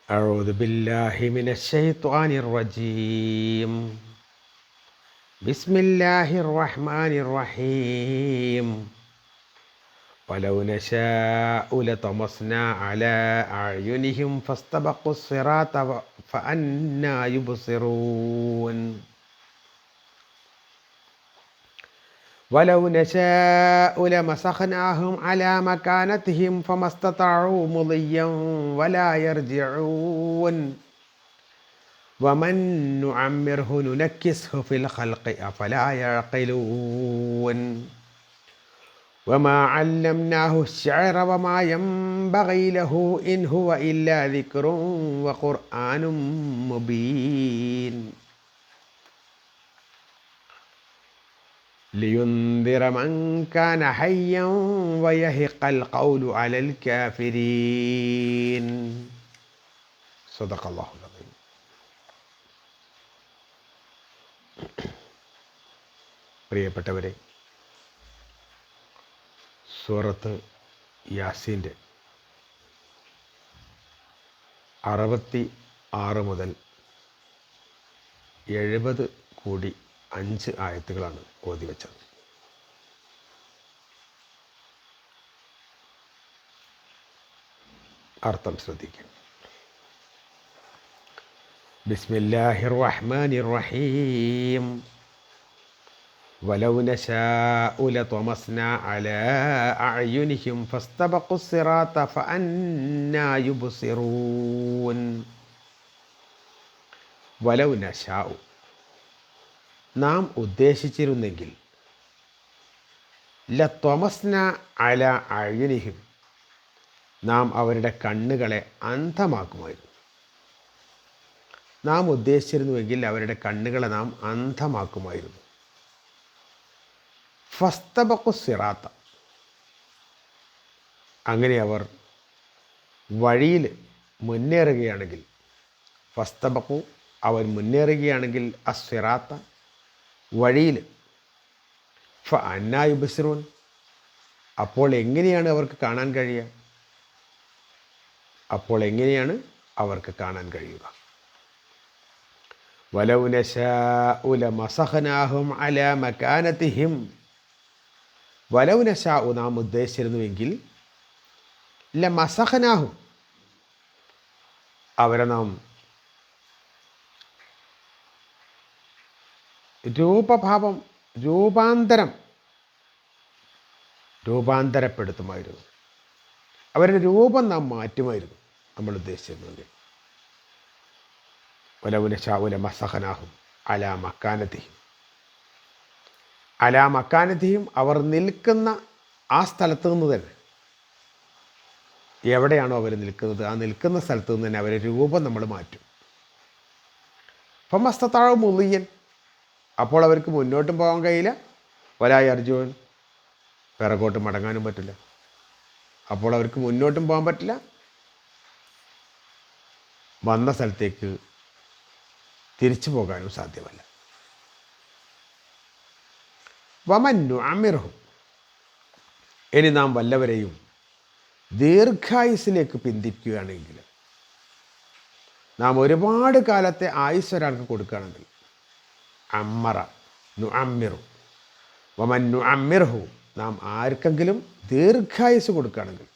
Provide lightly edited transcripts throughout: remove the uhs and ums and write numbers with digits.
أعوذ بالله من الشيطان الرجيم. بسم الله الرحمن الرحيم. ولو نشاء لطمسنا على أعينهم فاستبقوا الصراط فأنى يبصرون. ولو نشاء لمسخناهم على مكانتهم فما استطاعوا مضيا ولا يرجعون. ومن نعمره ننكسه في الخلق أفلا يعقلون. وما علمناه الشعر وما ينبغي له إن هو إلا ذكر وقرآن مبين. لينذر من كان حيا ويحق القول على الكافرين. صدق الله العظيم. പ്രിയപ്പെട്ടവരെ, സൂറത്ത് യാസീൻ്റെ 66 മുതൽ 70 കൂടി 5 ആയത്തുകളാണ് ഓതി വെച്ചത്. അർത്ഥം ശ്രദ്ധിക്കുക. ബിസ്മില്ലാഹിർ റഹ്മാനിർ റഹീം. ولو نشاء لطمسنا على أعينهم فاستبقوا الصراط فأنى يبصرون. ولو نشاء, നാം ഉദ്ദേശിച്ചിരുന്നെങ്കിൽ, ലത്വമസ്ന അല അയ്യുനിഹിം, നാം അവരുടെ കണ്ണുകളെ അന്ധമാക്കുമായിരുന്നു. നാം ഉദ്ദേശിച്ചിരുന്നുവെങ്കിൽ അവരുടെ കണ്ണുകളെ നാം അന്ധമാക്കുമായിരുന്നു. ഫസ്തബഖു സിറാത്ത, അങ്ങനെ അവർ വഴിയിൽ മുന്നേറുകയാണെങ്കിൽ, ഫസ്തബഖു, അവർ മുന്നേറുകയാണെങ്കിൽ, അസ്സിറാത്ത, വഴിയിൽ, ഫഅന്നാ യുബ്സിറൂൻ, അപ്പോൾ എങ്ങനെയാണ് അവർക്ക് കാണാൻ കഴിയുക? അപ്പോൾ എങ്ങനെയാണ് അവർക്ക് കാണാൻ കഴിയുക? വലൗ നശാഉ ലമസഖനാഹും അലാ മകാനതിഹിം, വലൗ നശാഉ, നാം ഉദ്ദേശിച്ചിരുന്നുവെങ്കിൽ, ലമസഖനാഹും, അവരെ നാം രൂപാന്തരപ്പെടുത്തുമായിരുന്നു. അവരുടെ രൂപം നാം മാറ്റുമായിരുന്നു നമ്മൾ ഉദ്ദേശിച്ചിരുന്നെങ്കിൽ. വലൗ നശാഉ ലമസഖനാഹും അലാ മക്കാനതിഹിം, അലാ മക്കാനതിഹിം, അവർ നിൽക്കുന്ന ആ സ്ഥലത്ത് നിന്ന് തന്നെ, എവിടെയാണോ അവർ നിൽക്കുന്നത് ആ നിൽക്കുന്ന സ്ഥലത്ത് നിന്ന് തന്നെ അവരുടെ രൂപം നമ്മൾ മാറ്റും. ഫമസ്തതാഉ മുളിയൻ, അപ്പോൾ അവർക്ക് മുന്നോട്ടും പോകാൻ കഴിയില്ല, വലാ യർജൂൻ, പിറകോട്ട് മടങ്ങാനും പറ്റില്ല. അപ്പോൾ അവർക്ക് മുന്നോട്ടും പോകാൻ പറ്റില്ല, വന്ന സ്ഥലത്തേക്ക് തിരിച്ചു പോകാനും സാധ്യമല്ല. വമൻ നുഅമ്മിർഹു, ഇനി നാം വല്ലവരെയും ദീർഘായുസ്സിലേക്ക് പിന്തിക്കുകയാണെങ്കിൽ, നാം ഒരുപാട് കാലത്തെ ആയുസ് ഒരാൾക്ക് കൊടുക്കുകയാണെങ്കിൽ, അമ്മറ നുഅമ്മിറു, വമൻ നുഅമ്മിർഹു, നാം ആർക്കെങ്കിലും ദീർഘായുസ് കൊടുക്കുകയാണെങ്കിൽ,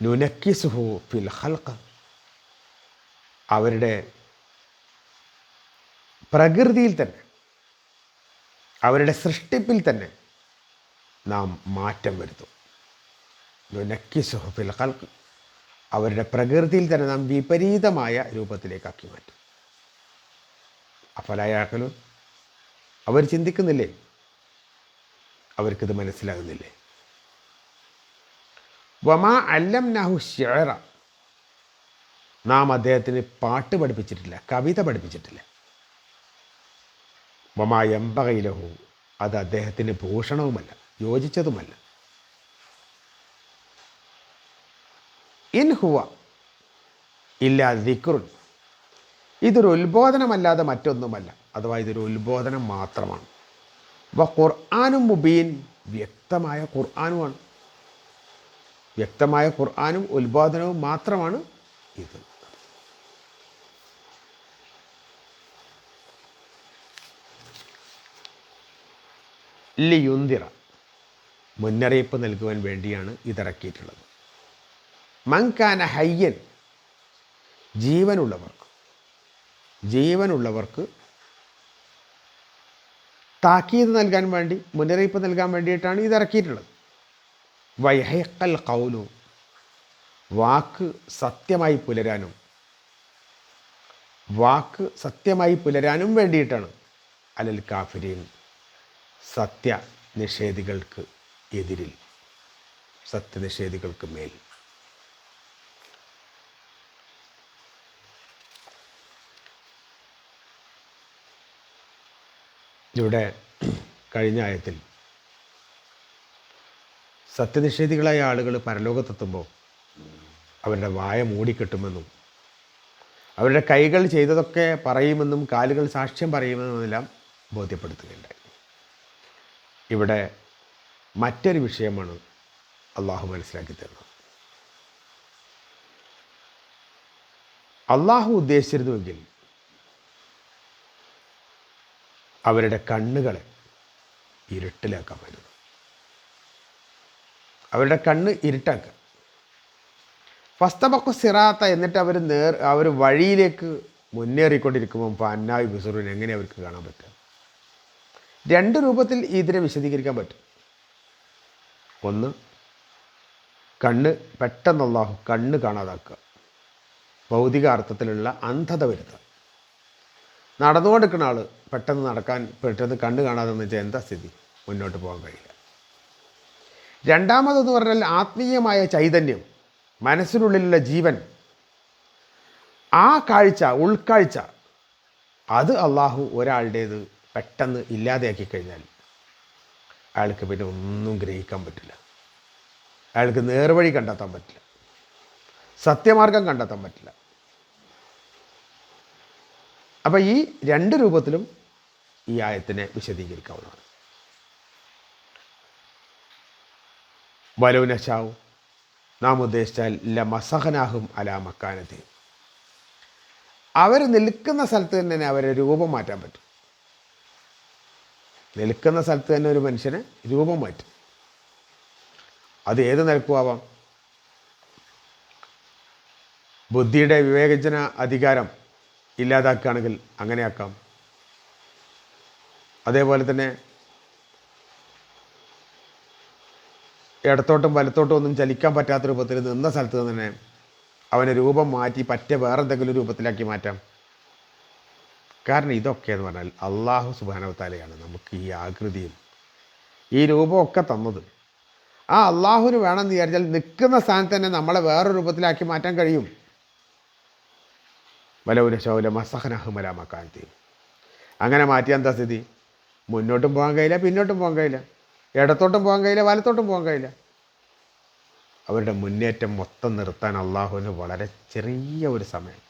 നുനക്കിസുഹു ഫിൽ ഖൽഖ്, അവരുടെ പ്രകൃതിയിൽ തന്നെ, അവരുടെ സൃഷ്ടിപ്പിൽ തന്നെ നാം മാറ്റം വരുത്തും. നുനക്കിസുഹു ഫിൽ ഖൽഖ്, അവരുടെ പ്രകൃതിയിൽ തന്നെ നാം വിപരീതമായ രൂപത്തിലേക്കാക്കി മാറ്റും. അഫലാ യഅഖിലൂൻ, അവർ ചിന്തിക്കുന്നില്ലേ? അവർക്കിത് മനസ്സിലാകുന്നില്ലേ? വമാ അല്ലംനാഹു ശിഅറ, നാം അദ്ദേഹത്തിന് പാട്ട് പഠിപ്പിച്ചിട്ടില്ല, കവിത പഠിപ്പിച്ചിട്ടില്ല. വമാ യംബഗി ലഹു, അത് അദ്ദേഹത്തിന് ഭൂഷണവുമല്ല, യോജിച്ചതുമല്ല. ഇൻ ഹുവ ഇല്ലാ ദിക്റുൻ, ഇതൊരു ഉത്ബോധനമല്ലാതെ മറ്റൊന്നുമല്ല, അഥവാ ഇതൊരു ഉത്ബോധനം മാത്രമാണ്. വ ഖുർആനും മുബീൻ, വ്യക്തമായ ഖുർആനുമാണ്. വ്യക്തമായ ഖുർആനും ഉത്ബോധനവും മാത്രമാണ് ഇത്. ലിയുന്തിറ, മുന്നറിയിപ്പ് നൽകുവാൻ വേണ്ടിയാണ് ഇതിറക്കിയിട്ടുള്ളത്. മൻകാന ഹയ്യൻ, ജീവനുള്ളവർക്ക് താക്കീത് നൽകാൻ വേണ്ടി, മുന്നറിയിപ്പ് നൽകാൻ വേണ്ടിയിട്ടാണ് ഇതിറക്കിയിട്ടുള്ളത്. വയഹക്കൽ ഖൗലു, വാക്ക് സത്യമായി പുലരാനും വേണ്ടിയിട്ടാണ്. അലൽ കാഫിരീൻ, സത്യനിഷേധികൾക്ക് എതിരിൽ, സത്യനിഷേധികൾക്ക് മേൽ. ഇവിടെ കഴിഞ്ഞ ആയത്തിൽ സത്യനിഷേധികളായ ആളുകൾ പരലോകത്തെത്തുമ്പോൾ അവരുടെ വായ മൂടിക്കെട്ടുമെന്നും അവരുടെ കൈകൾ ചെയ്തതൊക്കെ പറയുമെന്നും കാലുകൾ സാക്ഷ്യം പറയുമെന്നുമെല്ലാം ബോധ്യപ്പെടുത്തുകയുണ്ടായി. ഇവിടെ മറ്റൊരു വിഷയമാണ് അള്ളാഹു മനസ്സിലാക്കി തരുന്നത്. അള്ളാഹു ഉദ്ദേശിച്ചിരുന്നുവെങ്കിൽ അവരുടെ കണ്ണുകളെ ഇരുട്ടിലാക്കാമായിരുന്നു. അവരുടെ കണ്ണ് ഇരുട്ടാക്കുക. ഫസ്തബഖു സിറാത്ത, എന്നിട്ട് അവർ വഴിയിലേക്ക് മുന്നേറിക്കൊണ്ടിരിക്കുമ്പോൾ പന്നായി ബിസുറിന് എങ്ങനെ അവർക്ക് കാണാൻ പറ്റുക? രണ്ട് രൂപത്തിൽ ഇതിനെ വിശദീകരിക്കാൻ പറ്റും. ഒന്ന്, പെട്ടെന്ന് അല്ലാഹു കണ്ണ് കാണാതാക്കുക, ഭൗതിക അർത്ഥത്തിലുള്ള അന്ധത വരുത്തുക. നടന്നുകൊണ്ടിരിക്കുന്ന ആൾ പെട്ടെന്ന് കണ്ണ് കാണാതെന്ന് വെച്ചാൽ എന്താ സ്ഥിതി? മുന്നോട്ട് പോകാൻ കഴിയില്ല. രണ്ടാമതെന്ന് പറഞ്ഞാൽ ആത്മീയമായ ചൈതന്യം, മനസ്സിനുള്ളിലുള്ള ജീവൻ, ആ ഉൾക്കാഴ്ച, അത് അള്ളാഹു ഒരാളുടേത് പെട്ടെന്ന് ഇല്ലാതെയാക്കി കഴിഞ്ഞാൽ അയാൾക്ക് പിന്നെ ഒന്നും ഗ്രഹിക്കാൻ പറ്റില്ല. അയാൾക്ക് നേർവഴി കണ്ടെത്താൻ പറ്റില്ല, സത്യമാർഗം കണ്ടെത്താൻ പറ്റില്ല. അപ്പോൾ ഈ രണ്ട് രൂപത്തിലും ഈ ആയത്തിനെ വിശദീകരിക്കാവുന്നതാണ്. വലൗ നശാഉ, നാം ഉദ്ദേശിച്ചാൽ ലമസഖനാഹും അലാ മക്കാനതി, അവർ നിൽക്കുന്ന സ്ഥലത്ത് തന്നെ അവരെ രൂപം മാറ്റാൻ പറ്റും. നിൽക്കുന്ന സ്ഥലത്ത് തന്നെ ഒരു മനുഷ്യനെ രൂപം മാറ്റും. അത് ഏത് നിലക്കുമാവാം. ബുദ്ധിയുടെ വിവേചന അധികാരം ഇല്ലാതാക്കുകയാണെങ്കിൽ അങ്ങനെയാക്കാം. അതേപോലെ തന്നെ ഇടത്തോട്ടും വലത്തോട്ടും ഒന്നും ചലിക്കാൻ പറ്റാത്ത രൂപത്തിൽ നിന്ന സ്ഥലത്ത് തന്നെ അവനെ രൂപം മാറ്റി വേറെ എന്തെങ്കിലും രൂപത്തിലാക്കി മാറ്റാം. കാരണം ഇതൊക്കെ എന്ന് പറഞ്ഞാൽ അള്ളാഹു സുബ്ഹാനഹു വ തആലയാണ് നമുക്ക് ഈ ആകൃതിയും ഈ രൂപമൊക്കെ തന്നത്. ആ അള്ളാഹുവിന് വേണമെന്ന് വിചാരിച്ചാൽ നിൽക്കുന്ന സ്ഥാനത്ത് തന്നെ നമ്മളെ വേറൊരു രൂപത്തിലാക്കി മാറ്റാൻ കഴിയും. വലൗ നശാഉ ലമസഖനാഹും അലാ മക്കാനതി, അങ്ങനെ മാറ്റിയാൽ എന്താ സ്ഥിതി? മുന്നോട്ടും പോകാൻ കഴിയില്ല, പിന്നോട്ടും പോകാൻ കഴിയില്ല, ഇടത്തോട്ടും പോകാൻ കഴിയില്ല, വലത്തോട്ടും പോകാൻ കഴിയില്ല. അവരുടെ മുന്നേറ്റം മൊത്തം നിർത്താൻ അള്ളാഹുവിന് വളരെ ചെറിയ ഒരു സമയം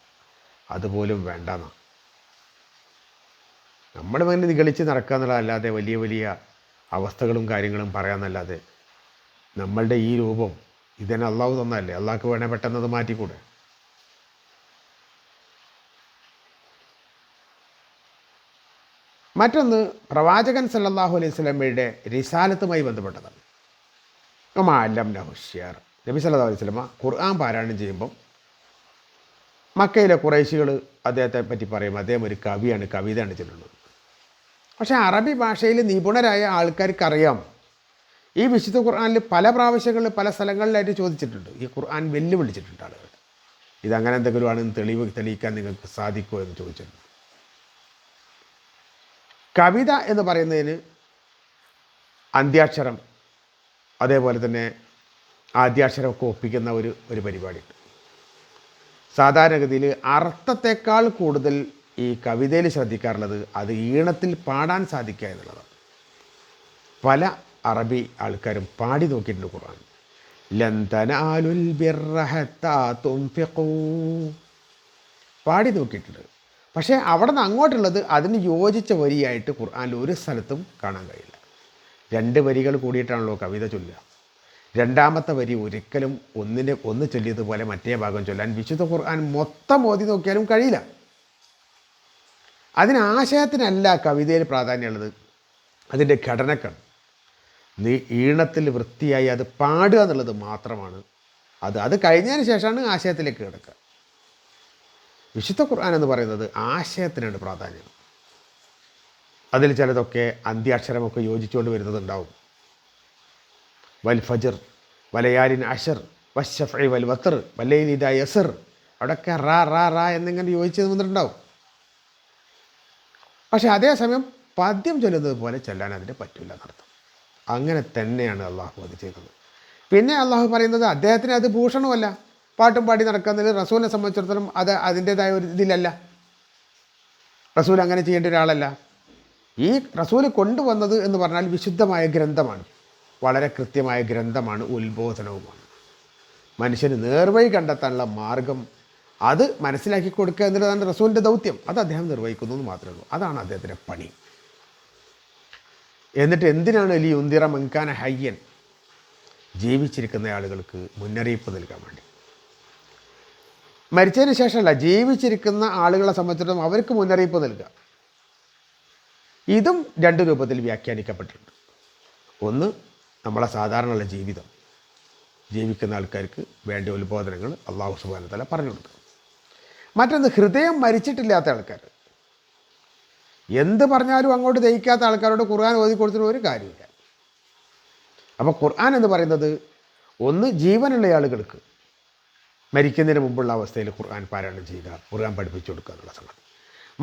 അതുപോലും വേണ്ടെന്നാണ്. നമ്മൾ അങ്ങനെ നിഗളിച്ച് നടക്കുക എന്നുള്ളതല്ലാതെ വലിയ വലിയ അവസ്ഥകളും കാര്യങ്ങളും പറയാമെന്നല്ലാതെ നമ്മളുടെ ഈ രൂപം ഇതന്നെ അള്ളാഹു തന്നതല്ലേ, അള്ളാഹ്ക്ക് വേണേൽ പെട്ടെന്നത് മാറ്റിക്കൂടെ? മറ്റൊന്ന് പ്രവാചകൻ സല്ലല്ലാഹു അലൈഹി വസല്ലമയുടെ റിസാലത്തുമായി ബന്ധപ്പെട്ടതാണ്. അല്ലംനഹുശ്യാർ, നബി സല്ലല്ലാഹു അലൈഹി വസല്ലമ ഖുർആൻ പാരായണം ചെയ്യുമ്പം മക്കയിലെ ഖുറൈശികൾ അദ്ദേഹത്തെ പറ്റി പറയും, അദ്ദേഹം ഒരു കവിയാണ്, കവിതയാണ് ചൊല്ലുന്നത്. പക്ഷേ അറബി ഭാഷയിൽ നിപുണരായ ആൾക്കാർക്കറിയാം ഈ വിശുദ്ധ ഖുർആനിൽ പല പ്രാവശ്യങ്ങളിൽ പല സ്ഥലങ്ങളിലായിട്ട് ചോദിച്ചിട്ടുണ്ട്, ഈ ഖുർആൻ വെല്ലുവിളിച്ചിട്ടുണ്ട് ആളുകൾ. ഇതങ്ങനെ എന്തെങ്കിലും ആണെന്ന് തെളിയിക്കാൻ നിങ്ങൾക്ക് സാധിക്കുമോ എന്ന് ചോദിച്ചിട്ടുണ്ട്. കവിത എന്ന് പറയുന്നതിന് അന്ത്യാക്ഷരം അതേപോലെ തന്നെ ആദ്യാക്ഷരമൊക്കെ ഒപ്പിക്കുന്ന ഒരു പരിപാടിയുണ്ട്. സാധാരണഗതിയിൽ അർത്ഥത്തെക്കാൾ കൂടുതൽ ഈ കവിതയിൽ ശ്രദ്ധിക്കാറുള്ളത് അത് ഈണത്തിൽ പാടാൻ സാധിക്കുക എന്നുള്ളതാണ്. പല അറബി ആൾക്കാരും പാടി നോക്കിയിട്ടുണ്ട് ഖുർആൻ. ലൻ തനാലുൽ ബിർറ ഹത്താ തുൻഫിഖൂ, പാടി നോക്കിയിട്ടുണ്ട്. പക്ഷേ അവിടെ നിന്ന് അങ്ങോട്ടുള്ളത് അതിന് യോജിച്ച വരിയായിട്ട് ഖുർആനിൽ ഒരു സ്ഥലത്തും കാണാൻ കഴിയില്ല. രണ്ട് വരികൾ കൂടിയിട്ടാണല്ലോ കവിത ചൊല്ലുക. രണ്ടാമത്തെ വരി ഒരിക്കലും ഒന്ന് ചൊല്ലിയതുപോലെ മറ്റേ ഭാഗം ചൊല്ലാൻ വിശുദ്ധ ഖുർആൻ മൊത്തം ഓതി നോക്കിയാലും കഴിയില്ല. അതിന് ആശയത്തിനല്ല കവിതയിൽ പ്രാധാന്യമുള്ളത്, അതിൻ്റെ ഘടനക്കാണ്. നീ ഈണത്തിൽ വൃത്തിയായി അത് പാടുക എന്നുള്ളത് മാത്രമാണ് അത് കഴിഞ്ഞതിന് ശേഷമാണ് ആശയത്തിലേക്ക് കിടക്കുക. വിശുദ്ധ ഖുർആൻ എന്ന് പറയുന്നത് ആശയത്തിനാണ് പ്രാധാന്യം. അതിൽ ചിലതൊക്കെ അന്ത്യാക്ഷരമൊക്കെ യോജിച്ചുകൊണ്ട് വരുന്നതുണ്ടാവും. വൽ ഫജർ വലയാലിൻ അഷർ വശഫഇ വൽ വത്തർ വല്ലൈലി ഇദാ യസർ, അവിടെയൊക്കെ റാ റാ റാ എന്നിങ്ങനെ യോജിച്ച് വന്നിട്ടുണ്ടാവും. പക്ഷേ അതേസമയം പദ്യം ചൊല്ലുന്നത് പോലെ ചൊല്ലാൻ അതിന് പറ്റില്ല എന്നർത്ഥം. അങ്ങനെ തന്നെയാണ് അള്ളാഹു അത് ചെയ്തത്. പിന്നെ അള്ളാഹു പറയുന്നത് അദ്ദേഹത്തിന് അത് ഭൂഷണമല്ല. പാട്ടും പാടി നടക്കുന്നതിൽ റസൂലിനെ സംബന്ധിച്ചിടത്തോളം അത് അതിൻ്റേതായ ഒരു ഇതിലല്ല. റസൂൽ അങ്ങനെ ചെയ്യേണ്ട ഒരാളല്ല. ഈ റസൂൽ കൊണ്ടുവന്നത് എന്ന് പറഞ്ഞാൽ വിശുദ്ധമായ ഗ്രന്ഥമാണ്, വളരെ കൃത്യമായ ഗ്രന്ഥമാണ്, ഉത്ബോധനവുമാണ്. മനുഷ്യന് നേർവഴി കണ്ടെത്താനുള്ള മാർഗം അത് മനസ്സിലാക്കി കൊടുക്കുക എന്നുള്ളതാണ് റസൂലിൻ്റെ ദൗത്യം. അത് അദ്ദേഹം നിർവഹിക്കുന്നു എന്ന് മാത്രമേ ഉള്ളൂ. അതാണ് അദ്ദേഹത്തിൻ്റെ പണി. എന്നിട്ട് എന്തിനാണ് ലി ഉന്തിറ മൻകാന ഹയ്യൻ, ജീവിച്ചിരിക്കുന്ന ആളുകൾക്ക് മുന്നറിയിപ്പ് നൽകാൻ വേണ്ടി. മരിച്ചതിന് ശേഷമല്ല, ജീവിച്ചിരിക്കുന്ന ആളുകളെ സംബന്ധിച്ചിടത്തോളം അവർക്ക് മുന്നറിയിപ്പ് നൽകുക. ഇതും രണ്ട് രൂപത്തിൽ വ്യാഖ്യാനിക്കപ്പെട്ടിട്ടുണ്ട്. ഒന്ന്, നമ്മളെ സാധാരണയുള്ള ജീവിതം, ജീവിക്കുന്ന ആൾക്കാർക്ക് വേണ്ട ഉത്ബോധനങ്ങൾ അള്ളാഹു സുബ്ഹാനഹു വ തആല പറഞ്ഞു കൊടുക്കുക. മറ്റൊന്ന്, ഹൃദയം മരിച്ചിട്ടില്ലാത്ത ആൾക്കാർ, എന്ത് പറഞ്ഞാലും അങ്ങോട്ട് ദഹിക്കാത്ത ആൾക്കാരോട് ഖുർആൻ ഓതി കൊടുത്തിട്ട് ഒരു കാര്യമില്ല. അപ്പോൾ ഖുർആൻ എന്ന് പറയുന്നത് ഒന്ന് ജീവനുള്ള ആളുകൾക്ക് മരിക്കുന്നതിന് മുമ്പുള്ള അവസ്ഥയിൽ ഖുർആൻ പാരായണം ചെയ്യുക, ഖുർആൻ പഠിപ്പിച്ചു കൊടുക്കുക എന്നുള്ള സംഗതി.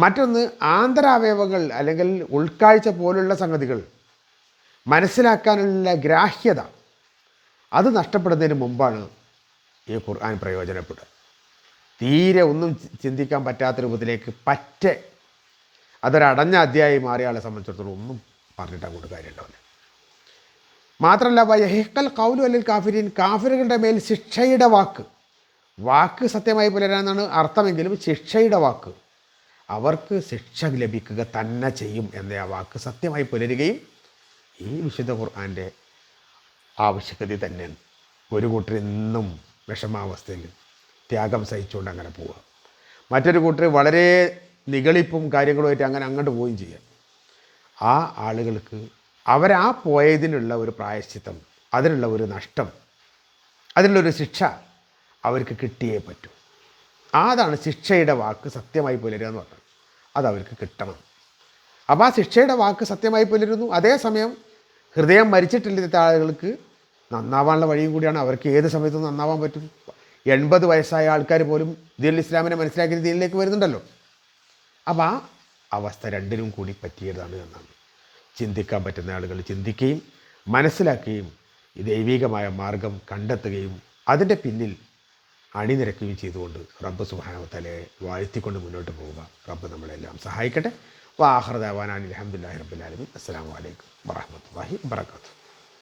മറ്റൊന്ന്, ആന്തരാവയവങ്ങൾ അല്ലെങ്കിൽ ഉൾക്കാഴ്ച പോലുള്ള സംഗതികൾ മനസ്സിലാക്കാനുള്ള ഗ്രാഹ്യത അത് നഷ്ടപ്പെടുന്നതിന് മുമ്പാണ് ഈ ഖുർആൻ പ്രയോജനപ്പെടുക. തീരെ ഒന്നും ചിന്തിക്കാൻ പറ്റാത്ത രൂപത്തിലേക്ക് പറ്റെ അതൊരടഞ്ഞ അധ്യായം മാറിയ ആളെ സംബന്ധിച്ചിടത്തോളം ഒന്നും പറഞ്ഞിട്ട് അങ്ങോട്ട് കാര്യമുണ്ടാവില്ല. മാത്രമല്ല, വയഹിക്കൽ കൗലു അല്ലിൽ കാഫിരീൻ, കാഫിറുകളുടെ മേൽ ശിക്ഷയുടെ വാക്ക് സത്യമായി പുലരാനാണ് അർത്ഥമെങ്കിലും ശിക്ഷയുടെ വാക്ക്, അവർക്ക് ശിക്ഷ ലഭിക്കുക തന്നെ ചെയ്യും എന്ന ആ വാക്ക് സത്യമായി പുലരുകയും ഈ വിശുദ്ധ ഖുർആൻ്റെ ആവശ്യകത തന്നെയാണ്. ഒരു കൂട്ടർ ഇന്നും വിഷമാവസ്ഥയിൽ ത്യാഗം സഹിച്ചുകൊണ്ട് അങ്ങനെ പോവുക, മറ്റൊരു കൂട്ടർ വളരെ നിഗളിപ്പും കാര്യങ്ങളുമായിട്ട് അങ്ങനെ അങ്ങോട്ട് പോവുകയും ചെയ്യാം. ആ ആളുകൾക്ക് അവരാ പോയതിനുള്ള ഒരു പ്രായശ്ചിത്തം, അതിനുള്ള ഒരു നഷ്ടം, അതിനുള്ളൊരു ശിക്ഷ അവർക്ക് കിട്ടിയേ പറ്റൂ. അതാണ് ശിക്ഷയുടെ വാക്ക് സത്യമായി പുലരുക എന്ന് പറഞ്ഞത്. അതവർക്ക് കിട്ടണം. അപ്പോൾ ആ ശിക്ഷയുടെ വാക്ക് സത്യമായി പുലരുന്നു. അതേസമയം ഹൃദയം മരിച്ചിട്ടില്ലാത്ത ആളുകൾക്ക് നന്നാവാനുള്ള വഴിയും കൂടിയാണ്. അവർക്ക് ഏത് സമയത്തും നന്നാവാൻ പറ്റും. 80 വയസ്സായ ആൾക്കാർ പോലും ദീനുൽ ഇസ്ലാമിനെ മനസ്സിലാക്കി ദീനിലേക്ക് വരുന്നുണ്ടല്ലോ. അപ്പോൾ ആ അവസ്ഥ രണ്ടിനും കൂടി പറ്റിയതാണ് എന്നാണ്. ചിന്തിക്കാൻ പറ്റുന്ന ആളുകൾ ചിന്തിക്കുകയും മനസ്സിലാക്കുകയും ഈ ദൈവികമായ മാർഗം കണ്ടെത്തുകയും അതിൻ്റെ പിന്നിൽ അണിനിരക്കുകയും ചെയ്തുകൊണ്ട് റബ്ബ് സുബ്ഹാനഹു വ തആലയെ വാഴ്ത്തിക്കൊണ്ട് മുന്നോട്ട് പോവുക. റബ്ബ് നമ്മളെല്ലാം സഹായിക്കട്ടെ. വ ആഖിറു ദഅവാനാ അൽഹംദുലില്ലാഹി റബ്ബിൽ ആലമീൻ. അസ്സലാമു അലൈക്കും വറഹ്മത്തുള്ളാഹി വബറകാതുഹു.